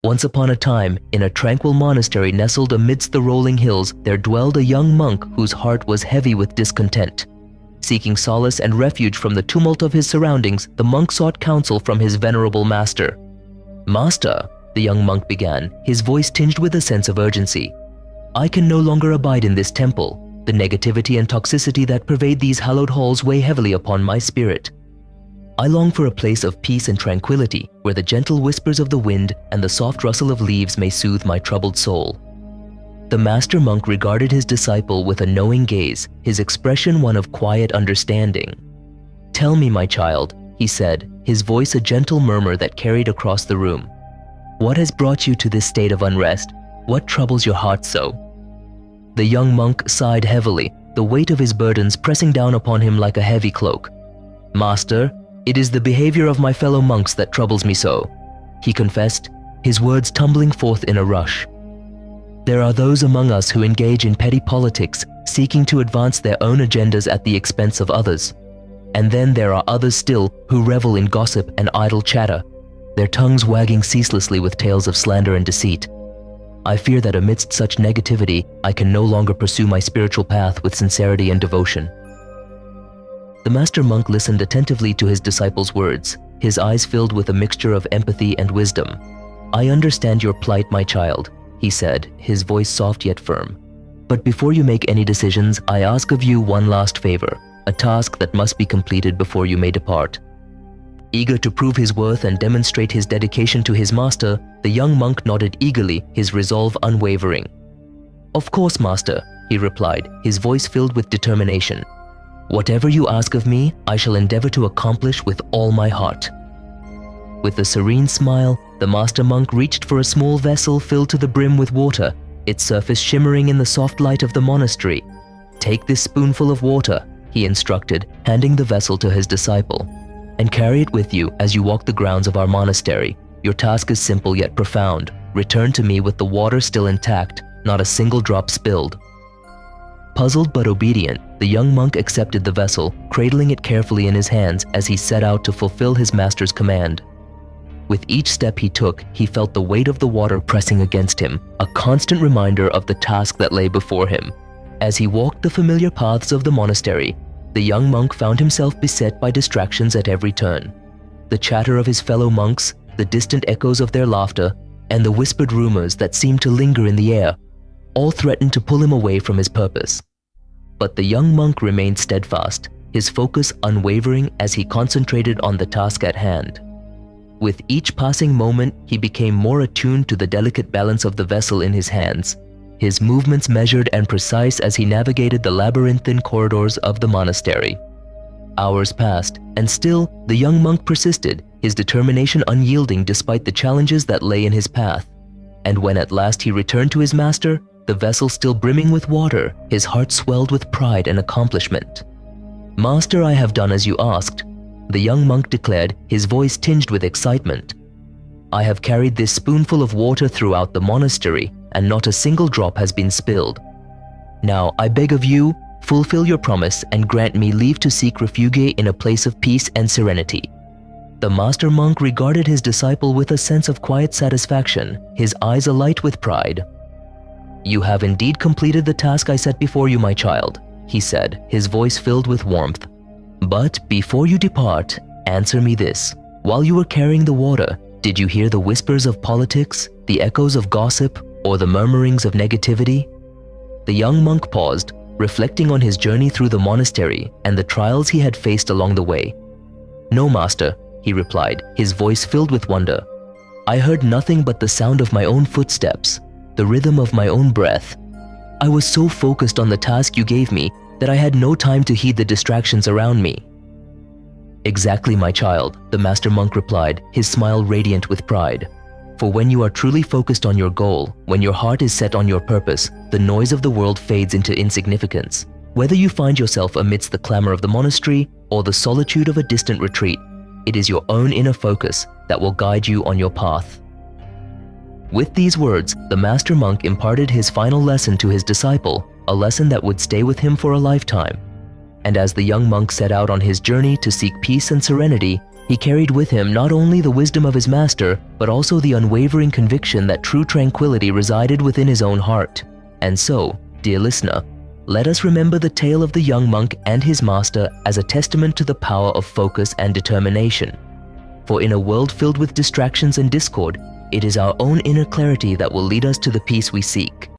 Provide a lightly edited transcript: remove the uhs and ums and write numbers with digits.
Once upon a time, in a tranquil monastery nestled amidst the rolling hills, there dwelled a young monk whose heart was heavy with discontent. Seeking solace and refuge from the tumult of his surroundings, the monk sought counsel from his venerable master. "Master," the young monk began, his voice tinged with a sense of urgency, "I can no longer abide in this temple. The negativity and toxicity that pervade these hallowed halls weigh heavily upon my spirit. I long for a place of peace and tranquility, where the gentle whispers of the wind and the soft rustle of leaves may soothe my troubled soul." The master monk regarded his disciple with a knowing gaze, his expression one of quiet understanding. "Tell me, my child," he said, his voice a gentle murmur that carried across the room. "What has brought you to this state of unrest? What troubles your heart so?" The young monk sighed heavily, the weight of his burdens pressing down upon him like a heavy cloak. "Master, it is the behavior of my fellow monks that troubles me so," he confessed, his words tumbling forth in a rush. "There are those among us who engage in petty politics, seeking to advance their own agendas at the expense of others. And then there are others still who revel in gossip and idle chatter, their tongues wagging ceaselessly with tales of slander and deceit. I fear that amidst such negativity, I can no longer pursue my spiritual path with sincerity and devotion." The master monk listened attentively to his disciple's words, his eyes filled with a mixture of empathy and wisdom. "I understand your plight, my child," he said, his voice soft yet firm. "But before you make any decisions, I ask of you one last favor, a task that must be completed before you may depart." Eager to prove his worth and demonstrate his dedication to his master, the young monk nodded eagerly, his resolve unwavering. "Of course, master," he replied, his voice filled with determination. "Whatever you ask of me, I shall endeavor to accomplish with all my heart." With a serene smile, the master monk reached for a small vessel filled to the brim with water, its surface shimmering in the soft light of the monastery. "Take this spoonful of water," he instructed, handing the vessel to his disciple, "and carry it with you as you walk the grounds of our monastery. Your task is simple yet profound. Return to me with the water still intact, not a single drop spilled." Puzzled but obedient, the young monk accepted the vessel, cradling it carefully in his hands as he set out to fulfill his master's command. With each step he took, he felt the weight of the water pressing against him, a constant reminder of the task that lay before him. As he walked the familiar paths of the monastery, the young monk found himself beset by distractions at every turn. The chatter of his fellow monks, the distant echoes of their laughter, and the whispered rumors that seemed to linger in the air, all threatened to pull him away from his purpose. But the young monk remained steadfast, his focus unwavering as he concentrated on the task at hand. With each passing moment, he became more attuned to the delicate balance of the vessel in his hands, his movements measured and precise as he navigated the labyrinthine corridors of the monastery. Hours passed, and still the young monk persisted, his determination unyielding despite the challenges that lay in his path. And when at last he returned to his master, the vessel still brimming with water, his heart swelled with pride and accomplishment. "Master, I have done as you asked," the young monk declared, his voice tinged with excitement. "I have carried this spoonful of water throughout the monastery, and not a single drop has been spilled. Now, I beg of you, fulfill your promise and grant me leave to seek refuge in a place of peace and serenity." The master monk regarded his disciple with a sense of quiet satisfaction, his eyes alight with pride. "You have indeed completed the task I set before you, my child," he said, his voice filled with warmth. "But before you depart, answer me this. While you were carrying the water, did you hear the whispers of politics, the echoes of gossip, or the murmurings of negativity?" The young monk paused, reflecting on his journey through the monastery and the trials he had faced along the way. "No, master," he replied, his voice filled with wonder. "I heard nothing but the sound of my own footsteps, the rhythm of my own breath. I was so focused on the task you gave me that I had no time to heed the distractions around me." "Exactly, my child," the master monk replied, his smile radiant with pride. "For when you are truly focused on your goal, when your heart is set on your purpose, the noise of the world fades into insignificance. Whether you find yourself amidst the clamor of the monastery or the solitude of a distant retreat, it is your own inner focus that will guide you on your path." With these words, the master monk imparted his final lesson to his disciple, a lesson that would stay with him for a lifetime. And as the young monk set out on his journey to seek peace and serenity, He carried with him not only the wisdom of his master, but also the unwavering conviction that true tranquility resided within his own heart. And so, dear listener, let us remember the tale of the young monk and his master as a testament to the power of focus and determination. For in a world filled with distractions and discord, it is our own inner clarity that will lead us to the peace we seek.